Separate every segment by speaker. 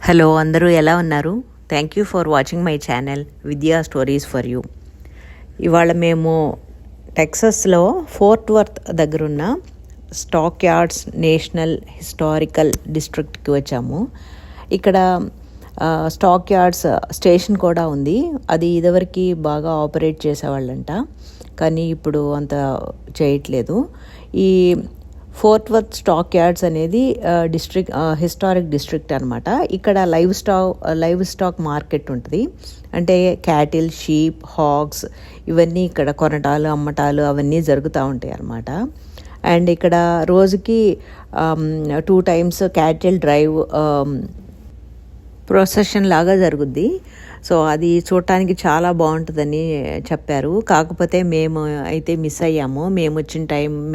Speaker 1: Hello, అందరూ ఎలా ఉన్నారు? Thank you for watching my channel విద్యా స్టోరీస్ ఫర్ యూ. ఇవాళ మేము టెక్సస్లో ఫోర్ట్ వర్త్ దగ్గరున్న స్టాక్ యార్డ్స్ నేషనల్ హిస్టారికల్ డిస్ట్రిక్ట్కి వచ్చాము. ఇక్కడ స్టాక్ యార్డ్స్ స్టేషన్ కూడా ఉంది. అది ఇదివరకు బాగా ఆపరేట్ చేసేవాళ్ళంట, కానీ ఇప్పుడు అంత చేయట్లేదు. ఈ ఫోర్ట్ వర్త్ స్టాక్ యార్డ్స్ అనేది హిస్టారిక్ డిస్ట్రిక్ట్ అనమాట. ఇక్కడ లైవ్ స్టాక్ మార్కెట్ ఉంటుంది. అంటే క్యాటిల్, షీప్, హాగ్స్ ఇవన్నీ ఇక్కడ కొనటాలు, అమ్మటాలు అవన్నీ జరుగుతూ ఉంటాయి అన్నమాట. అండ్ ఇక్కడ రోజుకి 2 times క్యాటిల్ డ్రైవ్ ప్రొసెషన్ లాగా జరుగుద్ది. సో అది చూడటానికి చాలా బాగుంటుందని చెప్పారు. కాకపోతే మేము అయితే మిస్ అయ్యాము.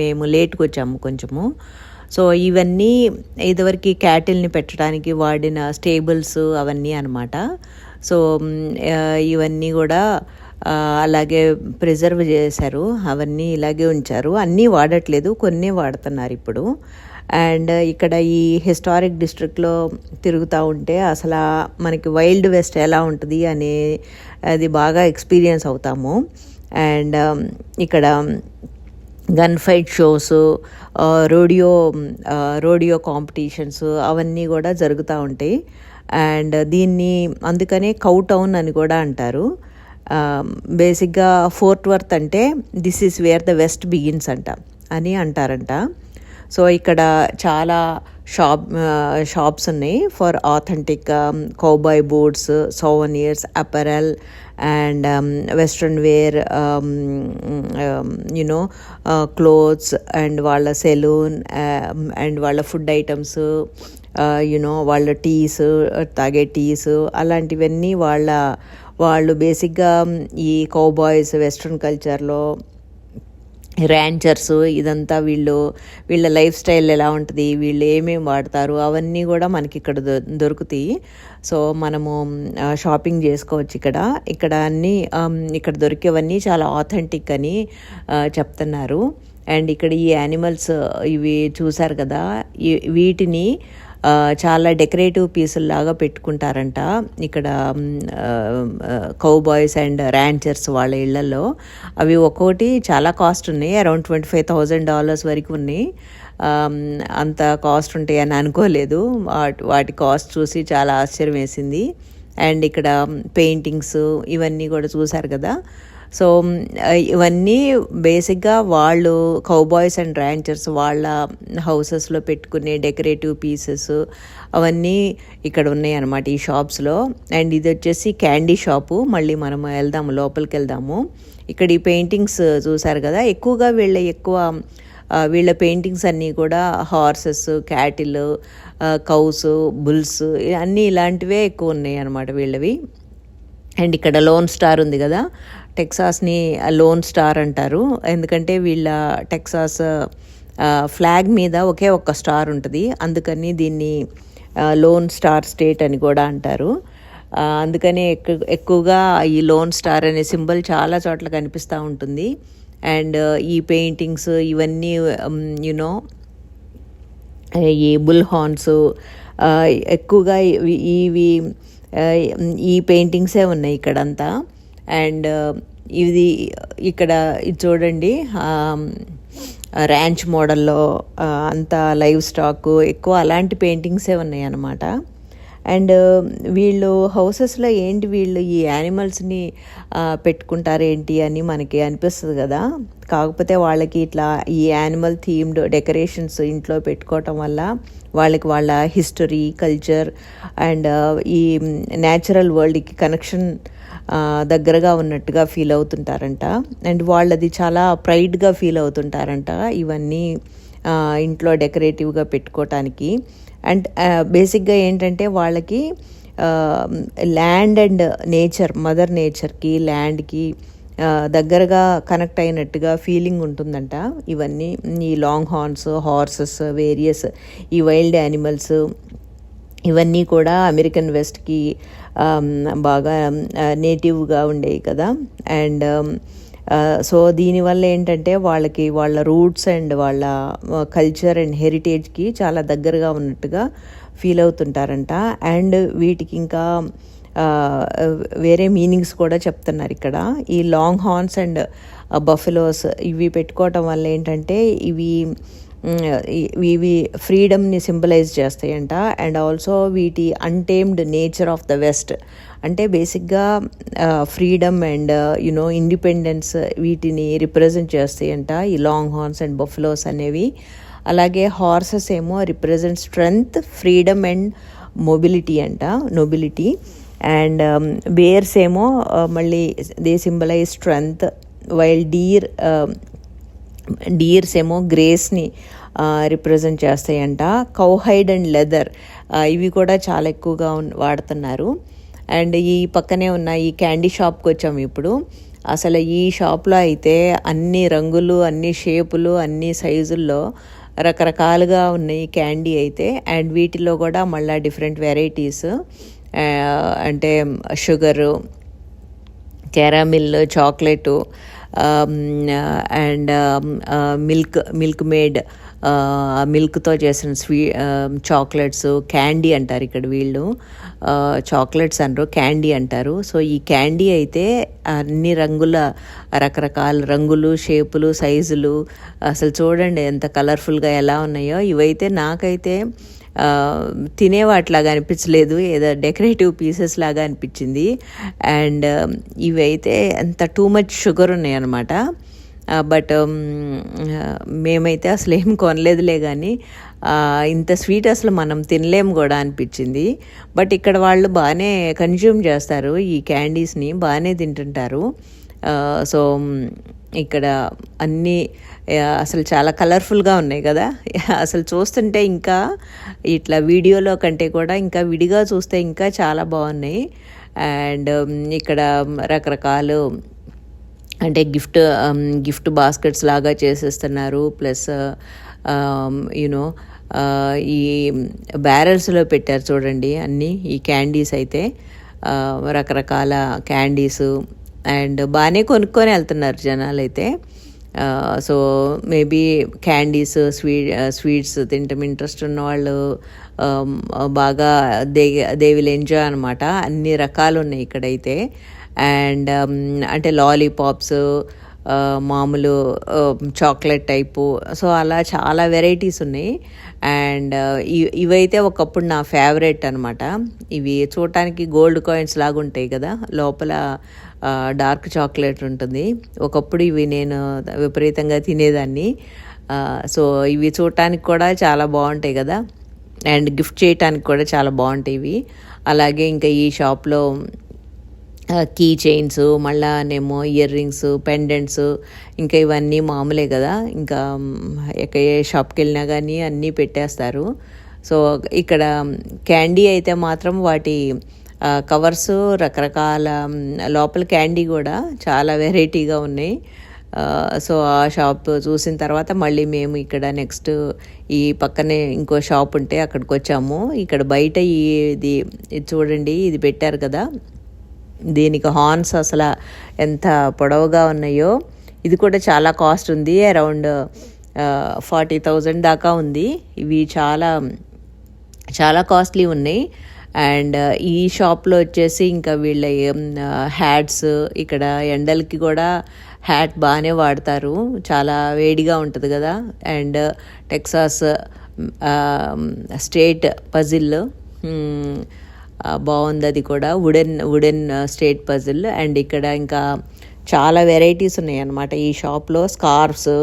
Speaker 1: మేము లేట్కి వచ్చాము కొంచెము. సో ఇవన్నీ ఇదివరకు క్యాటిల్ని పెట్టడానికి వాడిన స్టేబుల్స్ అవన్నీ అనమాట. సో ఇవన్నీ కూడా అలాగే ప్రిజర్వ్ చేశారు. అవన్నీ ఇలాగే ఉంచారు. అన్నీ వాడట్లేదు, కొన్ని వాడుతున్నారు ఇప్పుడు. అండ్ ఇక్కడ ఈ హిస్టారిక్ డిస్ట్రిక్ట్లో తిరుగుతూ ఉంటే అసలు మనకి వైల్డ్ వెస్ట్ ఎలా ఉంటుంది అది బాగా ఎక్స్పీరియన్స్ అవుతాము. అండ్ ఇక్కడ gun fight shows, Rodeo competitions అవన్నీ కూడా జరుగుతూ ఉంటాయి. అండ్ దీన్ని అందుకనే కౌ టౌన్ అని కూడా అంటారు. బేసిక్గా ఫోర్ట్ వర్త్ అంటే this is where the west begins అని అంటారంట. సో ఇక్కడ చాలా షాప్స్ ఉన్నాయి for authentic cowboy boots, souvenirs, apparel and western wear, clothes and వాళ్ళ సెలూన్ అండ్ వాళ్ళ ఫుడ్ ఐటమ్స్, వాళ్ళ తాగే టీస్ అలాంటివన్నీ వాళ్ళు బేసిక్గా ఈ కౌబాయ్స్ వెస్ట్రన్ కల్చర్లో ర్యాంచర్స్ ఇదంతా వీళ్ళ లైఫ్ స్టైల్ ఎలా ఉంటుంది, వీళ్ళు ఏమేమి వాడతారు అవన్నీ కూడా మనకి ఇక్కడ దొరుకుతాయి. సో మనము షాపింగ్ చేసుకోవచ్చు ఇక్కడ అన్నీ ఇక్కడ దొరికేవన్నీ చాలా ఆథెంటిక్ అని చెప్తున్నారు. అండ్ ఇక్కడ ఈ యానిమల్స్ ఇవి చూసారు కదా, వీటిని చాలా డెకరేటివ్ పీసుల్లాగా పెట్టుకుంటారంట ఇక్కడ కౌబాయ్స్ అండ్ ర్యాంచర్స్ వాళ్ళ ఇళ్లలో. అవి ఒక్కోటి చాలా కాస్ట్ ఉన్నాయి, అరౌండ్ $25,000 వరకు ఉన్నాయి. అంత కాస్ట్ ఉంటాయని అనుకోలేదు. వాటి కాస్ట్ చూసి చాలా ఆశ్చర్యం వేసింది. అండ్ ఇక్కడ పెయింటింగ్స్ ఇవన్నీ కూడా చూసారు కదా. సో ఇవన్నీ బేసిక్గా వాళ్ళు కౌబాయ్స్ అండ్ ర్యాంచర్స్ వాళ్ళ హౌసెస్లో పెట్టుకునే డెకరేటివ్ పీసెస్ అవన్నీ ఇక్కడ ఉన్నాయి అన్నమాట ఈ షాప్స్లో. అండ్ ఇది వచ్చేసి క్యాండీ షాపు. మళ్ళీ మనం లోపలికి వెళ్దాము. ఇక్కడ ఈ పెయింటింగ్స్ చూసారు కదా, ఎక్కువగా వీళ్ళ పెయింటింగ్స్ అన్నీ కూడా హార్సెస్, క్యాటిల్, కౌస్, బుల్స్ అన్నీ ఇలాంటివే ఎక్కువ ఉన్నాయి అన్నమాట వీళ్ళవి. అండ్ ఇక్కడ లోన్ స్టార్ ఉంది కదా, టెక్సాస్ని లోన్ స్టార్ అంటారు. ఎందుకంటే వీళ్ళ టెక్సాస్ ఫ్లాగ్ మీద ఒకే ఒక్క స్టార్ ఉంటుంది, అందుకని దీన్ని లోన్ స్టార్ స్టేట్ అని కూడా అంటారు. అందుకని ఎక్కువగా ఈ లోన్ స్టార్ అనే సింబల్ చాలా చోట్ల కనిపిస్తూ ఉంటుంది. అండ్ ఈ పెయింటింగ్స్ ఇవన్నీ ఈ బుల్ హార్న్స్ ఎక్కువగా ఈ పెయింటింగ్సే ఉన్నాయి ఇక్కడంతా. అండ్ ఇది చూడండి, ర్యాంచ్ మోడల్లో అంతా లైవ్ స్టాక్ ఎక్కువ అలాంటి పెయింటింగ్సే ఉన్నాయి అన్నమాట. అండ్ వీళ్ళు హౌసెస్లో వీళ్ళు ఈ యానిమల్స్ని పెట్టుకుంటారేంటి అని మనకి అనిపిస్తుంది కదా. కాకపోతే వాళ్ళకి ఇట్లా ఈ యానిమల్ థీమ్డ్ డెకరేషన్స్ ఇంట్లో పెట్టుకోవటం వల్ల వాళ్ళకి వాళ్ళ హిస్టరీ, కల్చర్ అండ్ ఈ న్యాచురల్ వరల్డ్కి కనెక్షన్ దగ్గరగా ఉన్నట్టుగా ఫీల్ అవుతుంటారంట. అండ్ వాళ్ళది చాలా ప్రైడ్గా ఫీల్ అవుతుంటారంట ఇవన్నీ ఇంట్లో డెకరేటివ్గా పెట్టుకోవటానికి. అండ్ బేసిక్గా ఏంటంటే వాళ్ళకి ల్యాండ్ అండ్ నేచర్, మదర్ నేచర్కి, ల్యాండ్కి దగ్గరగా కనెక్ట్ అయినట్టుగా ఫీలింగ్ ఉంటుందంట. ఇవన్నీ ఈ లాంగ్ హార్సెస్, వేరియస్ ఈ వైల్డ్ యానిమల్స్ ఇవన్నీ కూడా అమెరికన్ వెస్ట్కి బాగా నేటివ్గా ఉండేవి కదా. అండ్ సో దీనివల్ల ఏంటంటే వాళ్ళకి వాళ్ళ రూట్స్ అండ్ వాళ్ళ కల్చర్ అండ్ హెరిటేజ్కి చాలా దగ్గరగా ఉన్నట్టుగా ఫీల్ అవుతుంటారంట. అండ్ వీటికి ఇంకా వేరే మీనింగ్స్ కూడా చెప్తున్నారు ఇక్కడ. ఈ లాంగ్ హార్న్స్ అండ్ బఫెలోస్ ఇవి పెట్టుకోవటం వల్ల ఏంటంటే ఇవి ఫ్రీడమ్ని సింబలైజ్ చేస్తాయంట. అండ్ ఆల్సో వీటి untamed nature of the west, అంటే బేసిక్గా ఫ్రీడమ్ అండ్ ఇండిపెండెన్స్ వీటిని రిప్రజెంట్ చేస్తాయంట ఈ లాంగ్ హార్న్స్ అండ్ బఫెలోస్ అనేవి. అలాగే హార్సెస్ ఏమో represent strength, freedom and nobility. And bears ఏమో మళ్ళీ they symbolise strength, while deers ఏమో గ్రేస్ని రిప్రజెంట్ చేస్తాయంట. కౌహైడ్ అండ్ లెదర్ ఇవి కూడా చాలా ఎక్కువగా వాడుతున్నారు. అండ్ ఈ పక్కనే ఉన్న ఈ క్యాండీ షాప్కి వచ్చాము ఇప్పుడు. అసలు ఈ షాప్లో అయితే అన్ని రంగులు, అన్ని షేపులు, అన్ని సైజుల్లో రకరకాలుగా ఉన్నాయి క్యాండీ అయితే. అండ్ వీటిలో కూడా మళ్ళీ డిఫరెంట్ వెరైటీస్, అంటే sugar, caramel, chocolate, and milk made, మిల్క్తో చేసిన చాక్లెట్స్, క్యాండీ అంటారు ఇక్కడ వీళ్ళు. చాక్లెట్స్ అనరు, క్యాండీ అంటారు. సో ఈ క్యాండీ అయితే అన్ని రకరకాల రంగులు, షేపులు, సైజులు, అసలు చూడండి ఎంత కలర్ఫుల్గా ఎలా ఉన్నాయో. ఇవైతే నాకైతే తినేవాటిలాగా అనిపించలేదు, ఏదో డెకరేటివ్ పీసెస్ లాగా అనిపించింది. అండ్ ఇవైతే ఎంత టూ మచ్ షుగర్ ఉన్నాయి అన్నమాట. బట్ మేమైతే అసలు ఏం కొనలేదులే, కానీ ఇంత స్వీట్ అసలు మనం తినలేము కూడా అనిపించింది. బట్ ఇక్కడ వాళ్ళు బాగానే కన్జ్యూమ్ చేస్తారు, ఈ క్యాండీస్ని బాగానే తింటుంటారు. సో ఇక్కడ అన్నీ అసలు చాలా కలర్ఫుల్గా ఉన్నాయి కదా, అసలు చూస్తుంటే ఇంకా ఇట్లా వీడియోలో కంటే కూడా ఇంకా విడిగా చూస్తే ఇంకా చాలా బాగున్నాయి. అండ్ ఇక్కడ రకరకాలు అంటే గిఫ్ట్ బాస్కెట్స్ లాగా చేసేస్తున్నారు. ప్లస్ ఈ బ్యారెల్స్లో పెట్టారు చూడండి అన్నీ ఈ క్యాండీస్ అయితే, రకరకాల క్యాండీసు. అండ్ బాగానే కొనుక్కొని వెళ్తున్నారు జనాలు అయితే. సో మేబీ క్యాండీస్, స్వీట్స్ తింటాం ఇంట్రెస్ట్ ఉన్న వాళ్ళు బాగా దే విల్ ఎంజాయ్ అనమాట. అన్ని రకాలు ఉన్నాయి ఇక్కడైతే. అండ్ అంటే లాలీపాప్స్, మామూలు చాక్లెట్ టైపు, సో అలా చాలా వెరైటీస్ ఉన్నాయి. అండ్ ఇవైతే ఒకప్పుడు నా ఫేవరెట్ అనమాట. ఇవి చూడటానికి గోల్డ్ కాయిన్స్ లాగా ఉంటాయి కదా, లోపల డార్క్ చాక్లెట్ ఉంటుంది. ఒకప్పుడు ఇవి నేను విపరీతంగా తినేదాన్ని. సో ఇవి చూడటానికి కూడా చాలా బాగుంటాయి కదా, అండ్ గిఫ్ట్ చేయటానికి కూడా చాలా బాగుంటాయి ఇవి. అలాగే ఇంకా ఈ షాప్లో కీ చైన్స్, మళ్ళానేమో ఇయర్ రింగ్స్, పెండెంట్స్, ఇంకా ఇవన్నీ మామూలే కదా, ఇంకా ఏ షాప్కి వెళ్ళినా కానీ అన్నీ పెట్టేస్తారు. సో ఇక్కడ క్యాండీ అయితే మాత్రం వాటి కవర్స్ రకరకాల, లోపల క్యాండీ కూడా చాలా వెరైటీగా ఉన్నాయి. సో ఆ షాప్ చూసిన తర్వాత మళ్ళీ మేము ఇక్కడ నెక్స్ట్ ఈ పక్కనే ఇంకో షాప్ ఉంటే అక్కడికి వచ్చాము. ఇక్కడ బయట ఇది చూడండి, ఇది పెట్టారు కదా, దీనికి హార్న్స్ అసలు ఎంత పొడవుగా ఉన్నాయో. ఇది కూడా చాలా కాస్ట్ ఉంది, అరౌండ్ 40,000 దాకా ఉంది. ఇవి చాలా చాలా కాస్ట్లీ ఉన్నాయి. అండ్ ఈ షాప్లో వచ్చేసి ఇంకా వీళ్ళ హ్యాట్స్, ఇక్కడ ఎండలకి కూడా హ్యాట్ బాగానే వాడతారు, చాలా వేడిగా ఉంటుంది కదా. అండ్ టెక్సాస్ స్టేట్ పజిల్ బాగుంది, అది కూడా వుడెన్ స్టేట్ పజిల్. అండ్ ఇక్కడ ఇంకా చాలా వెరైటీస్ ఉన్నాయి అన్నమాట ఈ షాప్లో. స్కార్ఫ్స్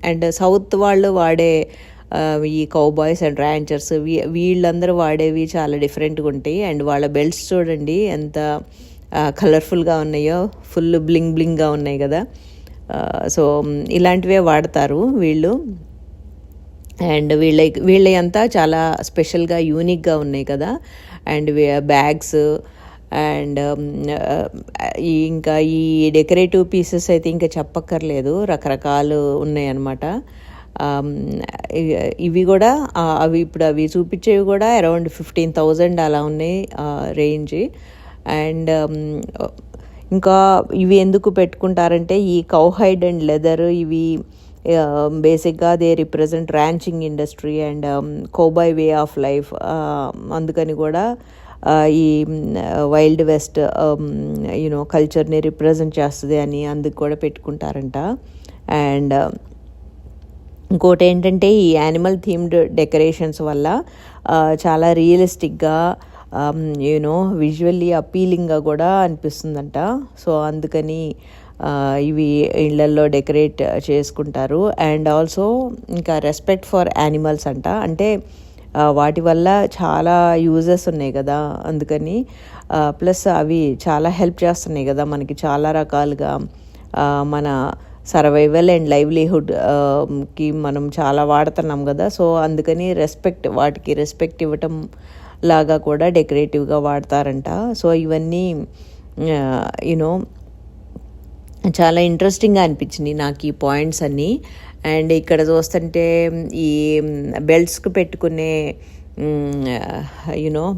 Speaker 1: అండ్ సౌత్ వాళ్ళు వాడే ఈ కౌబాయ్స్ అండ్ ర్యాంచర్స్, వీళ్ళందరూ వాడేవి చాలా డిఫరెంట్గా ఉంటాయి. అండ్ వాళ్ళ బెల్ట్స్ చూడండి ఎంత కలర్ఫుల్గా ఉన్నాయో, ఫుల్ బ్లింగ్గా ఉన్నాయి కదా. సో ఇలాంటివే వాడతారు వీళ్ళు. అండ్ వీళ్ళ అంతా చాలా స్పెషల్గా యూనిక్గా ఉన్నాయి కదా. అండ్ బ్యాగ్స్ అండ్ ఇంకా ఈ డెకరేటివ్ పీసెస్ అయితే ఇంకా చెప్పక్కర్లేదు, రకరకాలు ఉన్నాయి అన్నమాట. ఇవి కూడా అవి చూపించేవి కూడా అరౌండ్ 15,000 అలా ఉన్నాయి రేంజ్. అండ్ ఇంకా ఇవి ఎందుకు పెట్టుకుంటారంటే ఈ కౌహైడ్ అండ్ లెదర్, ఇవి బేసిక్గా they represent ranching industry and cowboy way of life. అందుకని కూడా ఈ వైల్డ్ వెస్ట్ కల్చర్ని రిప్రజెంట్ చేస్తుంది అని అందుకు కూడా పెట్టుకుంటారంట. అండ్ ఇంకోటి ఏంటంటే ఈ యానిమల్ థీమ్డ్ డెకరేషన్స్ వల్ల చాలా రియలిస్టిక్గా విజువల్లీ అపీలింగ్గా కూడా అనిపిస్తుందంట. సో అందుకని ఇవి ఇళ్లల్లో డెకరేట్ చేసుకుంటారు. అండ్ ఆల్సో ఇంకా రెస్పెక్ట్ ఫర్ యానిమల్స్ అంట. అంటే వాటి వల్ల చాలా యూజెస్ ఉన్నాయి కదా, అందుకని ప్లస్ అవి చాలా హెల్ప్ చేస్తున్నాయి కదా మనకి చాలా రకాలుగా. మన సర్వైవల్ అండ్ లైవ్లీహుడ్కి మనం చాలా వాడుతున్నాం కదా. సో అందుకని వాటికి రెస్పెక్ట్ ఇవ్వటం లాగా కూడా డెకరేటివ్గా వాడతారంట. సో ఇవన్నీ చాలా ఇంట్రెస్టింగ్గా అనిపించినాయి నాకు ఈ పాయింట్స్ అన్నీ. అండ్ ఇక్కడ చూస్తుంటే ఈ బెల్ట్స్కి పెట్టుకునే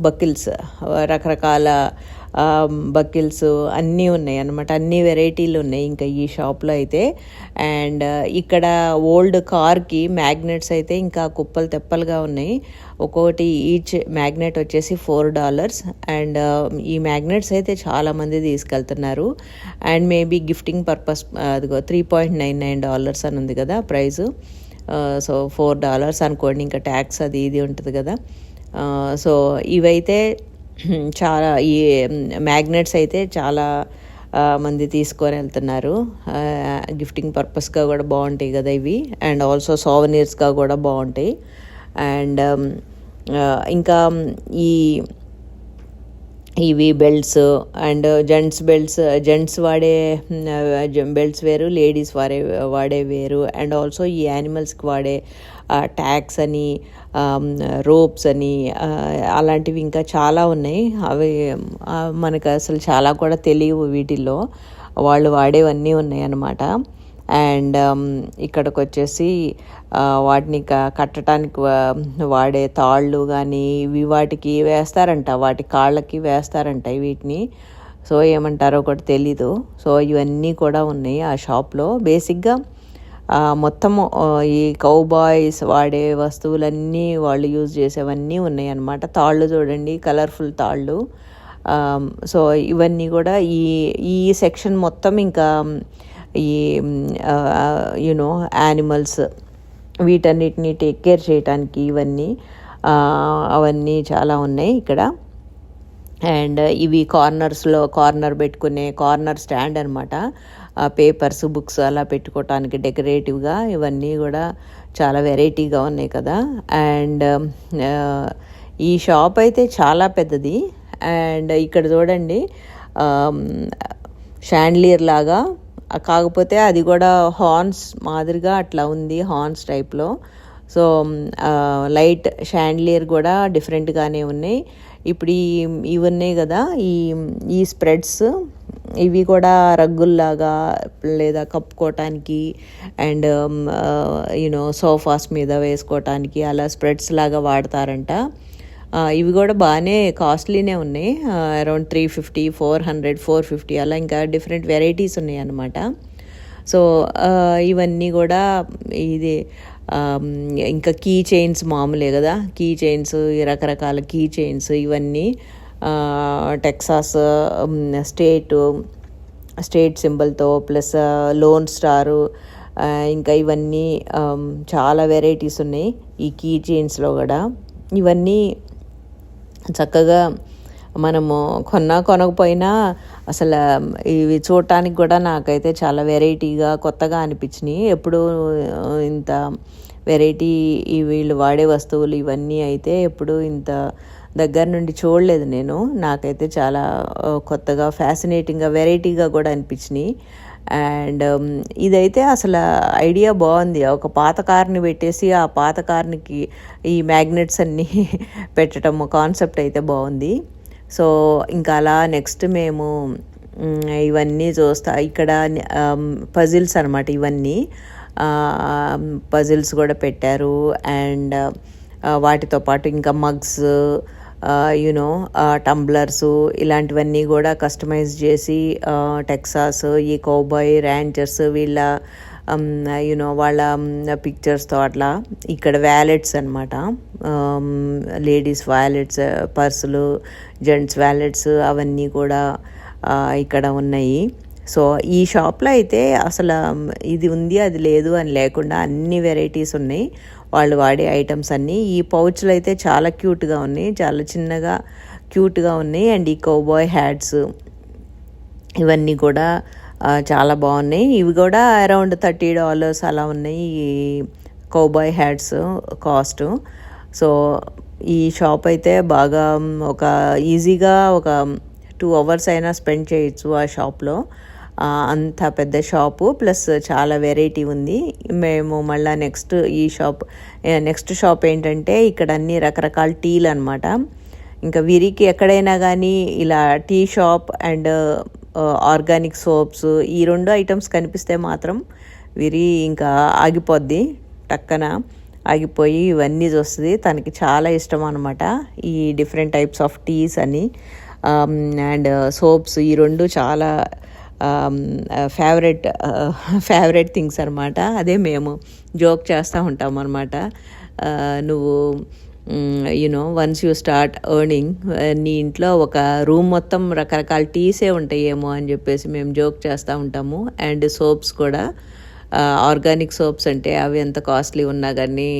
Speaker 1: బకిల్స్, రకరకాల బకిల్స్ అన్నీ ఉన్నాయి అన్నమాట. అన్ని వెరైటీలు ఉన్నాయి ఇంకా ఈ షాప్లో అయితే. అండ్ ఇక్కడ ఓల్డ్ కార్కి మ్యాగ్నెట్స్ అయితే ఇంకా కుప్పలు తెప్పలుగా ఉన్నాయి. ఒక్కొక్కటి ఈచ్ మ్యాగ్నెట్ వచ్చేసి $4. అండ్ ఈ మ్యాగ్నెట్స్ అయితే చాలామంది తీసుకెళ్తున్నారు. అండ్ మేబీ గిఫ్టింగ్ పర్పస్ అదిగో $3.99 అని ఉంది కదా ప్రైజు. సో $4 అనుకోండి, ఇంకా ట్యాక్స్ అది ఇది ఉంటుంది కదా. సో ఇవైతే చాలా ఈ మ్యాగ్నెట్స్ అయితే చాలా మంది తీసుకొని వెళ్తున్నారు. గిఫ్టింగ్ పర్పస్గా కూడా బాగుంటాయి కదా ఇవి. అండ్ ఆల్సో సోవనీర్స్గా కూడా బాగుంటాయి. అండ్ ఇంకా ఇవి బెల్ట్స్ అండ్ జెంట్స్ వాడే బెల్ట్స్ వేరు, లేడీస్ వాడే వేరు. అండ్ ఆల్సో ఈ యానిమల్స్కి వాడే ట్యాగ్స్ అని, రోప్స్ అని, అలాంటివి ఇంకా చాలా ఉన్నాయి. అవి మనకు అసలు చాలా కూడా తెలియవు, వీటిల్లో వాళ్ళు వాడేవన్నీ ఉన్నాయి అన్నమాట. అండ్ ఇక్కడికి వచ్చేసి వాటిని కట్టడానికి వాడే తాళ్ళు కానీ ఇవి వాటికి వేస్తారంట, వాటి కాళ్ళకి వేస్తారంట వీటిని. సో ఏమంటారో ఒకటి తెలీదు. సో ఇవన్నీ కూడా ఉన్నాయి ఆ షాప్లో. బేసిక్గా మొత్తము ఈ కౌబాయ్స్ వాడే వస్తువులన్నీ వాళ్ళు యూజ్ చేసేవన్నీ ఉన్నాయి అన్నమాట. తాళ్ళు చూడండి, కలర్ఫుల్ తాళ్ళు. సో ఇవన్నీ కూడా ఈ సెక్షన్ మొత్తం ఇంకా ఈ యానిమల్స్ వీటన్నిటిని టేక్ కేర్ చేయడానికి ఇవన్నీ అవన్నీ చాలా ఉన్నాయి ఇక్కడ. అండ్ ఇవి కార్నర్ పెట్టుకునే కార్నర్ స్టాండ్ అనమాట. పేపర్స్, బుక్స్ అలా పెట్టుకోవటానికి డెకరేటివ్గా ఇవన్నీ కూడా చాలా వెరైటీగా ఉన్నాయి కదా. అండ్ ఈ షాప్ అయితే చాలా పెద్దది. అండ్ ఇక్కడ చూడండి షాండ్లియర్ లాగా, కాకపోతే అది కూడా హార్న్స్ మాదిరిగా అట్లా ఉంది, హార్న్స్ టైప్లో. సో లైట్ షాండ్లియర్ కూడా డిఫరెంట్గానే ఉన్నాయి. ఇప్పుడు ఇవి ఉన్నాయి కదా ఈ స్ప్రెడ్స్, ఇవి కూడా రగ్గుల్లాగా లేదా కప్పుకోవటానికి అండ్ సోఫాస్ మీద వేసుకోవటానికి అలా స్ప్రెడ్స్ లాగా వాడతారంట. ఇవి కూడా బాగానే కాస్ట్లీనే ఉన్నాయి. అరౌండ్ $350, $400, $450 అలా ఇంకా డిఫరెంట్ వెరైటీస్ ఉన్నాయి అన్నమాట. సో ఇవన్నీ కూడా ఇది ఇంకా కీ చైన్స్ మామూలే కదా, కీ చైన్స్, రకరకాల కీ చైన్స్ ఇవన్నీ టెక్సాస్ స్టేట్ సింబల్తో ప్లస్ లోన్ స్టారు, ఇంకా ఇవన్నీ చాలా వెరైటీస్ ఉన్నాయి ఈ కీ చైన్స్లో కూడా. ఇవన్నీ చక్కగా మనము కొనకపోయినా అసలు ఇవి చూడటానికి కూడా నాకైతే చాలా వెరైటీగా కొత్తగా అనిపించినాయి. ఎప్పుడు ఇంత వెరైటీ వీళ్ళు వాడే వస్తువులు ఇవన్నీ అయితే ఎప్పుడు ఇంత దగ్గర నుండి చూడలేదు నేను. నాకైతే చాలా కొత్తగా, ఫ్యాసినేటింగ్గా, వెరైటీగా కూడా అనిపించినాయి. అండ్ ఇదైతే అసలు ఐడియా బాగుంది. ఒక పాత కార్ని పెట్టేసి ఆ పాత కార్నికి ఈ మ్యాగ్నెట్స్ అన్నీ పెట్టడం కాన్సెప్ట్ అయితే బాగుంది. సో ఇంకా అలా నెక్స్ట్ మేము ఇవన్నీ ఇక్కడ పజిల్స్ అనమాట. ఇవన్నీ పజిల్స్ కూడా పెట్టారు. అండ్ వాటితో పాటు ఇంకా మగ్స్, టంబ్లర్స్ ఇలాంటివన్నీ కూడా కస్టమైజ్ చేసి టెక్సాస్ ఈ కౌబాయ్ ర్యాంచర్స్ వీళ్ళ వాళ్ళ పిక్చర్స్తో అట్లా. ఇక్కడ వ్యాలెట్స్ అనమాట, లేడీస్ వ్యాలెట్స్, పర్సులు, జెంట్స్ వ్యాలెట్స్ అవన్నీ కూడా ఇక్కడ ఉన్నాయి. సో ఈ షాప్లో అయితే అసలు ఇది ఉంది అది లేదు అని లేకుండా అన్ని వెరైటీస్ ఉన్నాయి, వాళ్ళు వాడే ఐటమ్స్ అన్నీ. ఈ పౌచ్లు అయితే చాలా క్యూట్గా ఉన్నాయి, చాలా చిన్నగా క్యూట్గా ఉన్నాయి. అండ్ ఈ కౌబాయ్ హ్యాట్స్ ఇవన్నీ కూడా చాలా బాగున్నాయి. ఇవి కూడా అరౌండ్ $30 అలా ఉన్నాయి ఈ కౌబాయ్ హ్యాట్స్ కాస్ట్. సో ఈ షాప్ అయితే బాగా ఒక ఈజీగా ఒక 2 hours అయినా స్పెండ్ చేయొచ్చు ఆ షాప్లో. అంత పెద్ద షాపు, ప్లస్ చాలా వెరైటీ ఉంది. మేము మళ్ళీ నెక్స్ట్ షాప్ ఏంటంటే ఇక్కడ అన్ని రకరకాల టీలు అనమాట. ఇంకా వీరికి ఎక్కడైనా కానీ ఇలా tea shop and organic soaps ఈ 2 ఐటమ్స్ కనిపిస్తే మాత్రం వీరి ఇంకా ఆగిపోద్ది, టక్కన ఆగిపోయి ఇవన్నీ చూస్తుంది. తనకి చాలా ఇష్టం అనమాట ఈ డిఫరెంట్ టైప్స్ ఆఫ్ టీస్ అని అండ్ సోప్స్. ఈ 2 చాలా ఫేవరెట్ థింగ్స్ అనమాట. అదే మేము జోక్ చేస్తూ ఉంటాం అనమాట. నువ్వు వన్స్ యూ స్టార్ట్ ఎర్నింగ్, నీ ఇంట్లో ఒక రూమ్ మొత్తం రకరకాల టీసే ఉంటాయేమో అని చెప్పేసి మేము జోక్ చేస్తూ ఉంటాము. అండ్ సోప్స్ కూడా ఆర్గానిక్ సోప్స్ అంటే అవి ఎంత కాస్ట్లీ ఉన్నా కానీ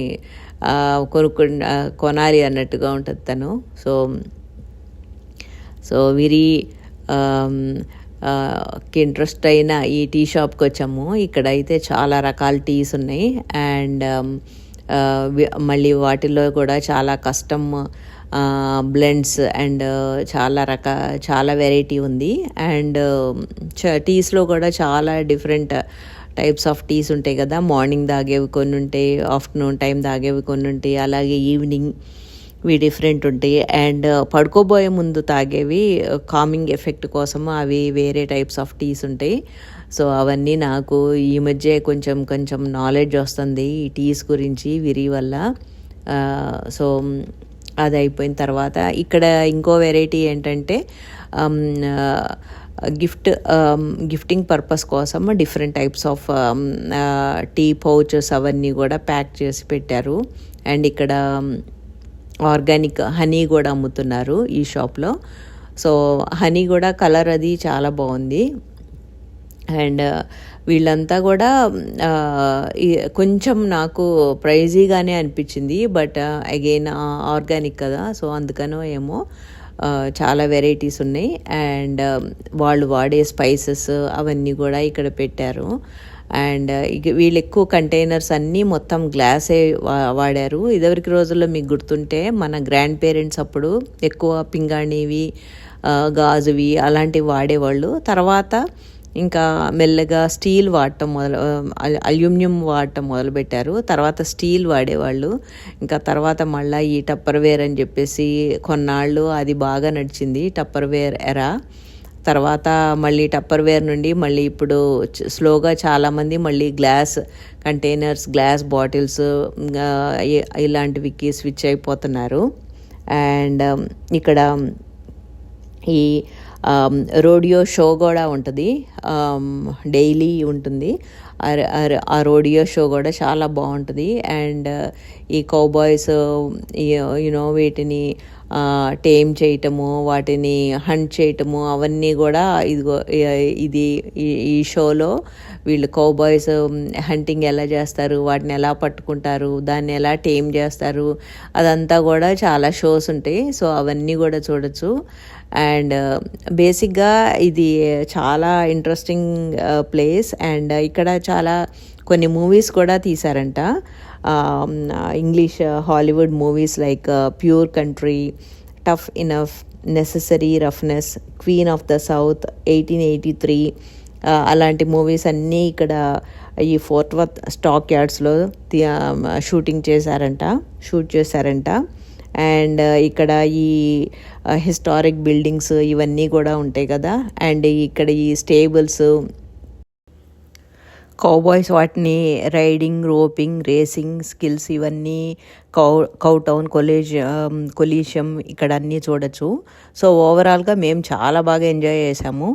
Speaker 1: కొనాలి అన్నట్టుగా ఉంటుంది తను. సో వీరి ఇంట్రెస్ట్ అయిన ఈ టీ షాప్కి వచ్చాము. ఇక్కడైతే చాలా రకాల టీస్ ఉన్నాయి. అండ్ మళ్ళీ వాటిలో కూడా చాలా కస్టమ్ బ్లెండ్స్ అండ్ చాలా వెరైటీ ఉంది. అండ్ టీస్లో కూడా చాలా డిఫరెంట్ టైప్స్ ఆఫ్ టీస్ ఉంటాయి కదా. మార్నింగ్ తాగేవి కొన్ని ఉంటాయి, ఆఫ్టర్నూన్ టైం తాగేవి కొన్ని ఉంటాయి, అలాగే ఈవినింగ్ డిఫరెంట్ ఉంటాయి. అండ్ పడుకోబోయే ముందు తాగేవి కామింగ్ ఎఫెక్ట్ కోసం అవి వేరే టైప్స్ ఆఫ్ టీస్ ఉంటాయి. సో అవన్నీ నాకు ఈ మధ్య కొంచెం నాలెడ్జ్ వస్తుంది ఈ టీస్ గురించి వీరి వల్ల. సో అది అయిపోయిన తర్వాత ఇక్కడ ఇంకో వెరైటీ ఏంటంటే గిఫ్టింగ్ పర్పస్ కోసం different types of tea pouches అవన్నీ కూడా ప్యాక్ చేసి పెట్టారు. అండ్ ఇక్కడ ఆర్గానిక్ హనీ కూడా అమ్ముతున్నారు ఈ షాప్లో. సో హనీ కూడా కలర్ అది చాలా బాగుంది. అండ్ వీళ్ళంతా కూడా కొంచెం నాకు ప్రైజీగానే అనిపించింది, బట్ అగైన్ ఆర్గానిక్ కదా, సో అందుకనో ఏమో చాలా వెరైటీస్ ఉన్నాయి. అండ్ వాళ్ళు వాడే స్పైసెస్ అవన్నీ కూడా ఇక్కడ పెట్టారు. అండ్ వీళ్ళు ఎక్కువ కంటైనర్స్ అన్నీ మొత్తం గ్లాసే వాడారు. ఇదివరకు రోజుల్లో మీకు గుర్తుంటే మన గ్రాండ్ పేరెంట్స్ అప్పుడు ఎక్కువ పింగాణివి, గాజువి అలాంటివి వాడేవాళ్ళు. తర్వాత ఇంకా మెల్లగా స్టీల్ వాడటం అల్యూమినియం వాడటం మొదలుపెట్టారు. తర్వాత స్టీల్ వాడేవాళ్ళు. ఇంకా తర్వాత మళ్ళీ ఈ టప్పర్వేర్ అని చెప్పేసి కొన్నాళ్ళు అది బాగా నడిచింది, టప్పర్వేర్ ఎరా. తర్వాత మళ్ళీ టప్పర్వేర్ నుండి మళ్ళీ ఇప్పుడు స్లోగా చాలామంది మళ్ళీ గ్లాస్ కంటైనర్స్, గ్లాస్ బాటిల్స్ ఇలాంటివికి స్విచ్ అయిపోతున్నారు. అండ్ ఇక్కడ ఈ రోడియో షో కూడా ఉంటుంది, డైలీ ఉంటుంది. ఆ రోడియో షో కూడా చాలా బాగుంటుంది. అండ్ ఈ కౌబాయ్స్ వీటిని టేమ్ చేయటము, వాటిని హంట్ చేయటము అవన్నీ కూడా ఈ షోలో వీళ్ళు కౌబాయ్స్ హంటింగ్ ఎలా చేస్తారు, వాటిని ఎలా పట్టుకుంటారు, దాన్ని ఎలా టేమ్ చేస్తారు, అదంతా కూడా చాలా షోస్ ఉంటాయి. సో అవన్నీ కూడా చూడొచ్చు. అండ్ బేసిక్గా ఇది చాలా ఇంట్రెస్టింగ్ ప్లేస్. అండ్ ఇక్కడ చాలా కొన్ని మూవీస్ కూడా తీశారంట, English Hollywood movies like pure country, tough enough, necessary roughness, queen of the south, 1883 అలాంటి మూవీస్ అన్నీ ఇక్కడ ఈ ఫోర్ట్ వర్త్ స్టాక్ యార్డ్స్లో షూట్ చేశారంట. అండ్ ఇక్కడ ఈ హిస్టారిక్ బిల్డింగ్స్ ఇవన్నీ కూడా ఉంటాయి కదా. అండ్ ఇక్కడ ఈ స్టేబుల్స్, కౌబాయ్స్ వాటిని రైడింగ్, రోపింగ్, రేసింగ్ స్కిల్స్ ఇవన్నీ కౌ టౌన్ కొలీషియం ఇక్కడ అన్నీ చూడొచ్చు. సో ఓవరాల్గా మేము చాలా బాగా ఎంజాయ్ చేసాము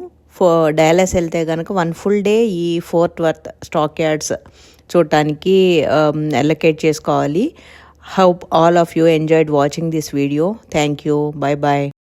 Speaker 1: డాలస్ వెళ్తే కనుక 1 ఫుల్ డే ఈ ఫోర్ట్ వర్త్ స్టాక్ యార్డ్స్ చూడటానికి అలొకేట్ చేసుకోవాలి. Hope all of you enjoyed watching this video. Thank you. Bye bye.